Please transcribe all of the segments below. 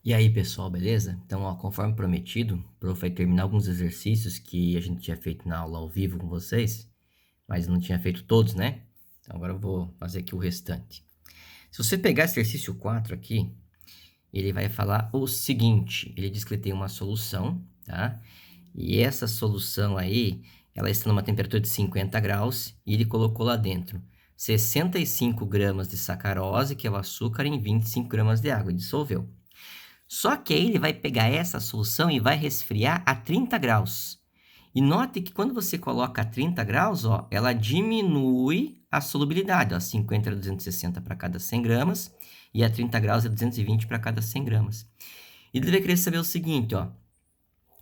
E aí, pessoal, beleza? Então, ó, conforme prometido, o prof vai terminar alguns exercícios que a gente tinha feito na aula ao vivo com vocês, mas não tinha feito todos, né? Então, agora eu vou fazer aqui o restante. Se você pegar exercício 4 aqui, ele vai falar o seguinte, ele diz que ele tem uma solução, tá? E essa solução aí, ela está numa temperatura de 50 graus e ele colocou lá dentro 65 gramas de sacarose, que é o açúcar, em 25 gramas de água, e dissolveu. Só que aí ele vai pegar essa solução e vai resfriar a 30 graus. E note que quando você coloca a 30 graus, ó, ela diminui a solubilidade. Ó, 50 é 260 para cada 100 gramas e a 30 graus é 220 para cada 100 gramas. E ele vai querer saber o seguinte, ó,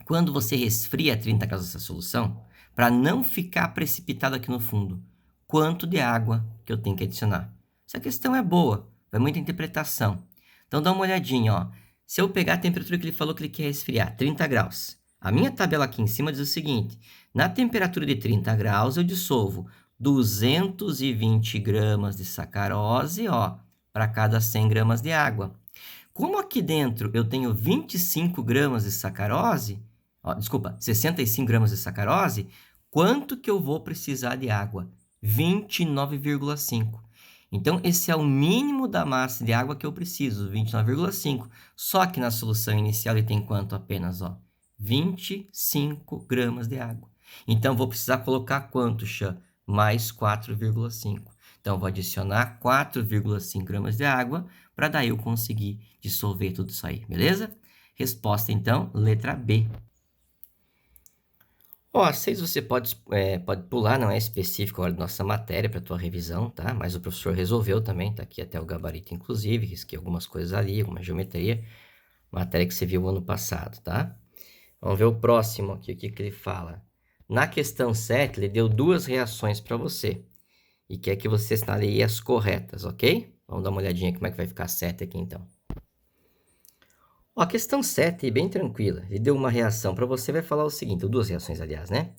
quando você resfria a 30 graus essa solução, para não ficar precipitado aqui no fundo, quanto de água que eu tenho que adicionar? Essa questão é boa, vai muita interpretação. Então dá uma olhadinha, ó. Se eu pegar a temperatura que ele falou que ele quer resfriar, 30 graus. A minha tabela aqui em cima diz o seguinte, na temperatura de 30 graus eu dissolvo 220 gramas de sacarose, ó, para cada 100 gramas de água. Como aqui dentro eu tenho 25 gramas de sacarose, ó, desculpa, 65 gramas de sacarose, quanto que eu vou precisar de água? 29,5. Então, esse é o mínimo da massa de água que eu preciso, 29,5. Só que na solução inicial ele tem quanto apenas, ó? 25 gramas de água. Então, vou precisar colocar quanto, Xã? Mais 4,5. Então, vou adicionar 4,5 gramas de água para daí eu conseguir dissolver tudo isso aí, beleza? Resposta, então, letra B. Ó, a 6 você pode pular, não é específico agora da nossa matéria para tua revisão, tá? Mas o professor resolveu também, tá aqui até o gabarito, inclusive, risquei algumas coisas ali, alguma geometria, matéria que você viu ano passado, tá? Vamos ver o próximo aqui, o que ele fala. Na questão 7, ele deu duas reações para você e quer que você assinale as corretas, ok? Vamos dar uma olhadinha como é que vai ficar a 7 aqui, então. Ó, a questão 7, bem tranquila. Ele deu uma reação para você, vai falar o seguinte, ou duas reações, aliás, né?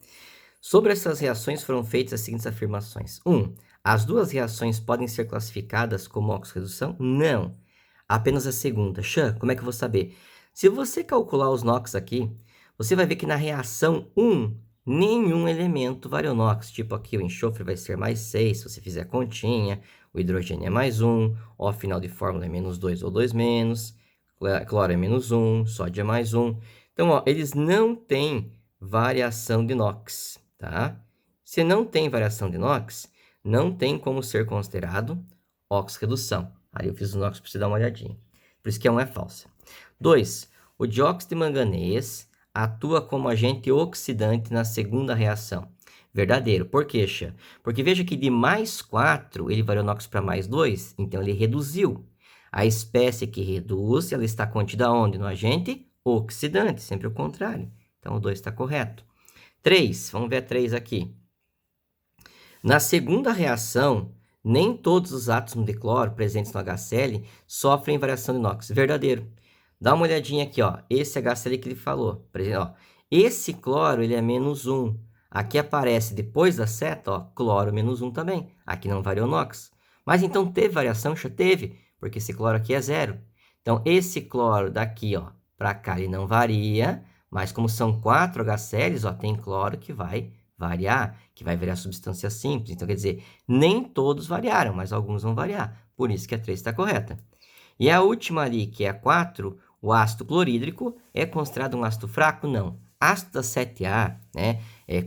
Sobre essas reações foram feitas as seguintes afirmações. 1. As duas reações podem ser classificadas como oxo-redução? Não. Apenas a segunda. Xã, como é que eu vou saber? Se você calcular os NOx aqui, você vai ver que na reação 1, nenhum elemento variou NOx. Tipo aqui o enxofre vai ser mais 6, se você fizer a continha. O hidrogênio é mais 1. O final de fórmula é menos 2 ou 2 menos. Cloro é menos 1. Sódio é mais 1. Então, ó, eles não têm variação de NOx. Tá? Se não tem variação de NOx, não tem como ser considerado oxo-redução. Aí eu fiz o NOx para você dar uma olhadinha. Por isso que a 1 é falsa. 2. O dióxido de manganês atua como agente oxidante na segunda reação. Verdadeiro. Por quê, Xê? Porque veja que de mais 4, ele variou NOx para mais 2, então ele reduziu. A espécie que reduz, ela está contida onde? No agente oxidante, sempre o contrário. Então o 2 está correto. 3, vamos ver a 3 aqui. Na segunda reação, nem todos os átomos de cloro presentes no HCl sofrem variação de NOx. Verdadeiro. Dá uma olhadinha aqui, ó. Esse HCl que ele falou. Por exemplo, ó, esse cloro ele é menos 1. Aqui aparece depois da seta, ó, cloro menos 1 também. Aqui não variou NOx. Mas então teve variação? Já teve, porque esse cloro aqui é 0. Então, esse cloro daqui, ó, para cá ele não varia, mas como são 4 HCls, ó, tem cloro que vai variar, que vai virar substância simples. Então, quer dizer, nem todos variaram, mas alguns vão variar. Por isso que a 3 está correta. E a última ali, que é a 4, o ácido clorídrico, é considerado um ácido fraco? Não. Ácido da 7A, né,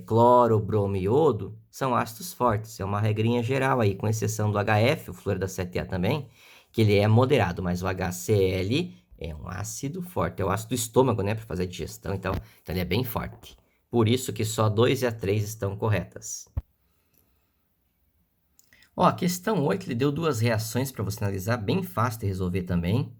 cloro, bromo e iodo, são ácidos fortes. É uma regrinha geral aí, com exceção do HF, o fluoro da 7A também, que ele é moderado, mas o HCl é um ácido forte. É o ácido do estômago, né, para fazer a digestão, então ele é bem forte. Por isso que só 2 e a 3 estão corretas. Ó, a questão 8, ele deu duas reações para você analisar, bem fácil de resolver também.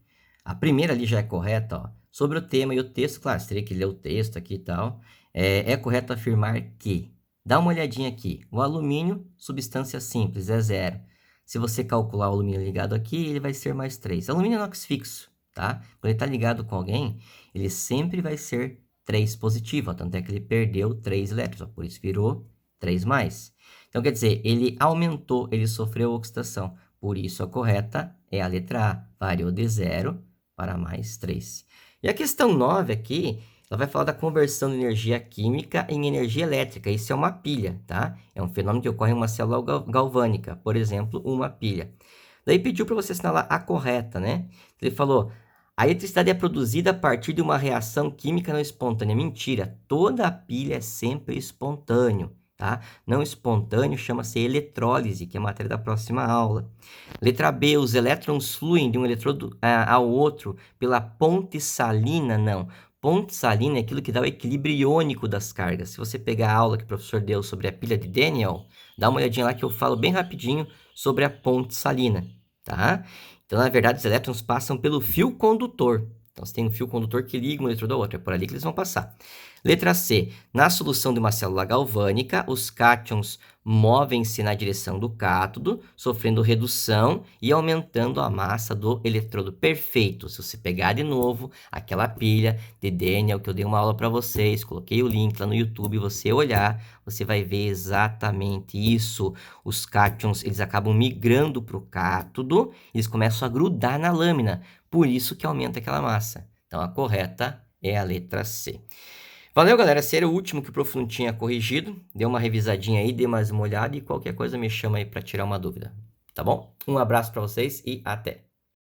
A primeira ali já é correta, ó. Sobre o tema e o texto, claro, você teria que ler o texto aqui e tal. É correto afirmar que, dá uma olhadinha aqui, o alumínio, substância simples, é 0. Se você calcular o alumínio ligado aqui, ele vai ser mais 3. Alumínio é inox fixo, tá? Quando ele está ligado com alguém, ele sempre vai ser 3 positivo, ó, tanto é que ele perdeu 3 elétrons, ó, por isso virou 3 mais. Então, quer dizer, ele aumentou, ele sofreu oxidação. Por isso, a correta é a letra A, variou de 0 para mais 3. E a questão 9 aqui, ela vai falar da conversão de energia química em energia elétrica. Isso é uma pilha, tá? É um fenômeno que ocorre em uma célula galvânica, por exemplo, uma pilha. Daí pediu para você assinalar a correta, né? Ele falou: a eletricidade é produzida a partir de uma reação química não espontânea. Mentira, toda a pilha é sempre espontâneo, tá? Não espontâneo chama-se eletrólise, que é a matéria da próxima aula. Letra B, os elétrons fluem de um eletrodo ao outro pela ponte salina? Não. Ponte salina é aquilo que dá o equilíbrio iônico das cargas. Se você pegar a aula que o professor deu sobre a pilha de Daniel, dá uma olhadinha lá que eu falo bem rapidinho sobre a ponte salina, tá? Então, na verdade, os elétrons passam pelo fio condutor. Então, você tem um fio condutor que liga um eletrodo ao outro, é por ali que eles vão passar. Letra C. Na solução de uma célula galvânica, os cátions movem-se na direção do cátodo, sofrendo redução e aumentando a massa do eletrodo. Perfeito. Se você pegar de novo aquela pilha de Daniel que eu dei uma aula para vocês, coloquei o link lá no YouTube, você olhar, você vai ver exatamente isso. Os cátions, eles acabam migrando para o cátodo, eles começam a grudar na lâmina, por isso que aumenta aquela massa. Então, a correta é a letra C. Valeu, galera. Esse era o último que o Prof não tinha corrigido. Dê uma revisadinha aí, dê mais uma olhada e qualquer coisa me chama aí para tirar uma dúvida. Tá bom? Um abraço para vocês e até!